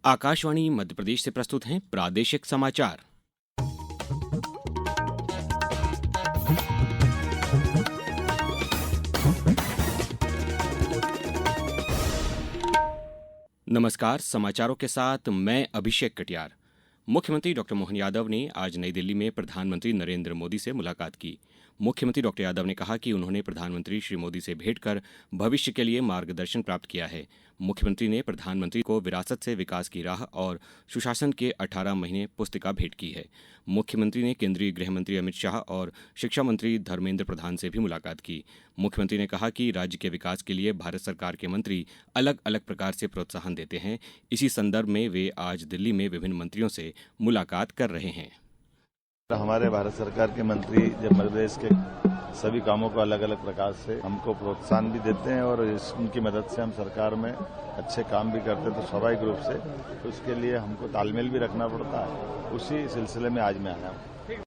आकाशवाणी मध्य प्रदेश से प्रस्तुत हैं प्रादेशिक समाचार। नमस्कार, समाचारों के साथ मैं अभिषेक कटियार। मुख्यमंत्री डॉक्टर मोहन यादव ने आज नई दिल्ली में प्रधानमंत्री नरेंद्र मोदी से मुलाकात की। मुख्यमंत्री डॉक्टर यादव ने कहा कि उन्होंने प्रधानमंत्री श्री मोदी से भेंट कर भविष्य के लिए मार्गदर्शन प्राप्त किया है। मुख्यमंत्री ने प्रधानमंत्री को विरासत से विकास की राह और सुशासन के 18 महीने पुस्तिका भेंट की है। मुख्यमंत्री ने केंद्रीय गृह मंत्री अमित शाह और शिक्षा मंत्री धर्मेंद्र प्रधान से भी मुलाकात की। मुख्यमंत्री ने कहा कि राज्य के विकास के लिए भारत सरकार के मंत्री अलग अलग प्रकार से प्रोत्साहन देते हैं। इसी संदर्भ में वे आज दिल्ली में विभिन्न मंत्रियों से मुलाकात कर रहे हैं। हमारे भारत सरकार के मंत्री जब मध्य प्रदेश के सभी कामों को अलग अलग प्रकार से हमको प्रोत्साहन भी देते हैं और उनकी मदद से हम सरकार में अच्छे काम भी करते हैं, तो स्वाभाविक रूप से तो उसके लिए हमको तालमेल भी रखना पड़ता है। उसी सिलसिले में आज मैं आया हूँ।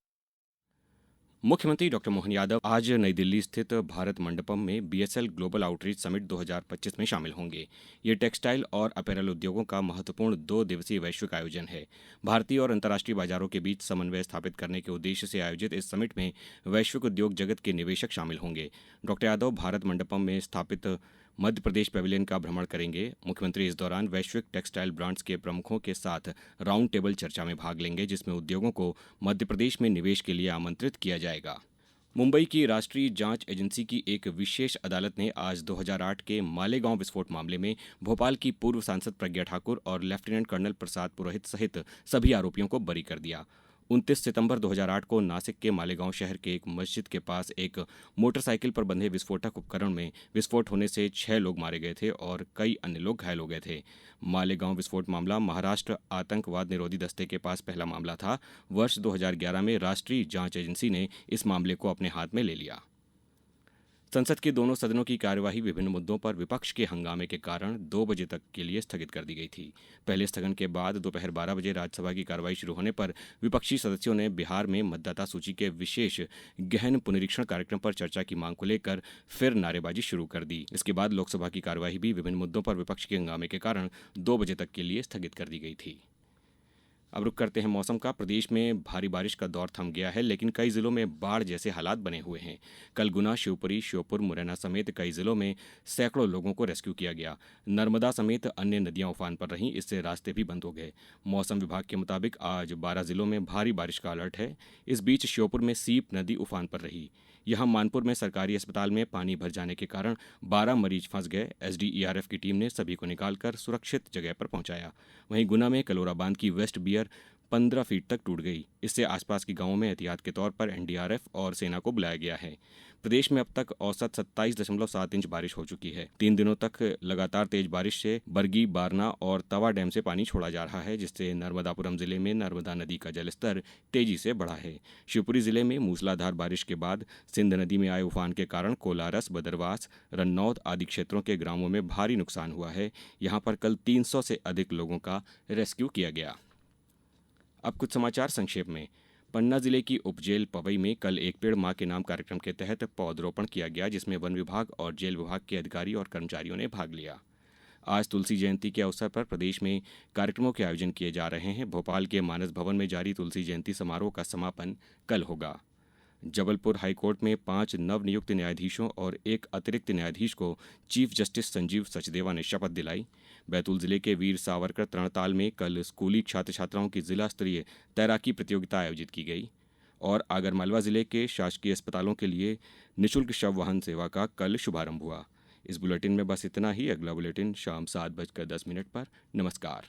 मुख्यमंत्री डॉक्टर मोहन यादव आज नई दिल्ली स्थित भारत मंडपम में बीएसएल ग्लोबल आउटरीच समिट 2025 में शामिल होंगे। ये टेक्सटाइल और अपैरल उद्योगों का महत्वपूर्ण 2 दिवसीय वैश्विक आयोजन है। भारतीय और अंतर्राष्ट्रीय बाजारों के बीच समन्वय स्थापित करने के उद्देश्य से आयोजित इस समिट में वैश्विक उद्योग जगत के निवेशक शामिल होंगे। डॉक्टर यादव भारत मंडपम में स्थापित मध्य प्रदेश पैविलियन का भ्रमण करेंगे। मुख्यमंत्री इस दौरान वैश्विक टेक्सटाइल ब्रांड्स के प्रमुखों के साथ राउंड टेबल चर्चा में भाग लेंगे, जिसमें उद्योगों को मध्य प्रदेश में निवेश के लिए आमंत्रित किया जाएगा। मुंबई की राष्ट्रीय जांच एजेंसी की एक विशेष अदालत ने आज 2008 के मालेगांव विस्फोट मामले में भोपाल की पूर्व सांसद प्रज्ञा ठाकुर और लेफ्टिनेंट कर्नल प्रसाद पुरोहित सहित सभी आरोपियों को बरी कर दिया। 29 सितंबर 2008 को नासिक के मालेगांव शहर के एक मस्जिद के पास एक मोटरसाइकिल पर बंधे विस्फोटक उपकरण में विस्फोट होने से 6 लोग मारे गए थे और कई अन्य लोग घायल हो गए थे। मालेगांव विस्फोट मामला महाराष्ट्र आतंकवाद निरोधी दस्ते के पास पहला मामला था। वर्ष 2011 में राष्ट्रीय जांच एजेंसी ने इस मामले को अपने हाथ में ले लिया। संसद के दोनों सदनों की कार्यवाही विभिन्न मुद्दों पर विपक्ष के हंगामे के कारण 2 बजे तक के लिए स्थगित कर दी गई थी। पहले स्थगन के बाद दोपहर 12 बजे राज्यसभा की कार्यवाही शुरू होने पर विपक्षी सदस्यों ने बिहार में मतदाता सूची के विशेष गहन पुनरीक्षण कार्यक्रम पर चर्चा की मांग को लेकर फिर नारेबाजी शुरू कर दी। इसके बाद लोकसभा की कार्यवाही भी विभिन्न मुद्दों पर विपक्ष के हंगामे के कारण 2 बजे तक के लिए स्थगित कर दी गई थी। अब रुक करते हैं मौसम का। प्रदेश में भारी बारिश का दौर थम गया है, लेकिन कई जिलों में बाढ़ जैसे हालात बने हुए हैं। कल गुना, शिवपुरी, श्योपुर, मुरैना समेत कई जिलों में सैकड़ों लोगों को रेस्क्यू किया गया। नर्मदा समेत अन्य नदियां उफान पर रहीं, इससे रास्ते भी बंद हो गए। मौसम विभाग के मुताबिक आज 12 जिलों में भारी बारिश का अलर्ट है। इस बीच श्योपुर में सीप नदी उफान पर रही। यहां मानपुर में सरकारी अस्पताल में पानी भर जाने के कारण 12 मरीज फंस गए। एसडीईआरएफ की टीम ने सभी को निकालकर सुरक्षित जगह पर पहुंचाया। वहीं गुना में कलोरा बांध की वेस्ट बियर 15 फीट तक टूट गई। इससे आसपास के गांवों में एहतियात के तौर पर एनडीआरएफ और सेना को बुलाया गया है। प्रदेश में अब तक औसत 27.7 इंच बारिश हो चुकी है। 3 दिनों तक लगातार तेज बारिश से बरगी, बारना और तवा डैम से पानी छोड़ा जा रहा है, जिससे नर्मदापुरम जिले में नर्मदा नदी का जलस्तर तेजी से बढ़ा है। शिवपुरी जिले में मूसलाधार बारिश के बाद सिंध नदी में आए उफान के कारण कोलारस, बदरवास, रन्नौद आदि क्षेत्रों के ग्रामों में भारी नुकसान हुआ है। यहां पर कल 300 से अधिक लोगों का रेस्क्यू किया गया। अब कुछ समाचार संक्षेप में। पन्ना जिले की उपजेल पवई में कल एक पेड़ मां के नाम कार्यक्रम के तहत पौधरोपण किया गया, जिसमें वन विभाग और जेल विभाग के अधिकारी और कर्मचारियों ने भाग लिया। आज तुलसी जयंती के अवसर पर प्रदेश में कार्यक्रमों के आयोजन किए जा रहे हैं। भोपाल के मानस भवन में जारी तुलसी जयंती समारोह का समापन कल होगा। जबलपुर हाईकोर्ट में 5 नवनियुक्त न्यायाधीशों और 1 अतिरिक्त न्यायाधीश को चीफ जस्टिस संजीव सचदेवा ने शपथ दिलाई। बैतूल जिले के वीर सावरकर तरणताल में कल स्कूली छात्र छात्राओं की जिला स्तरीय तैराकी प्रतियोगिता आयोजित की गई। और आगरमालवा जिले के शासकीय अस्पतालों के लिए निःशुल्क शव वाहन सेवा का कल शुभारंभ हुआ। इस बुलेटिन में बस इतना ही। अगला बुलेटिन शाम 7:10 पर। नमस्कार।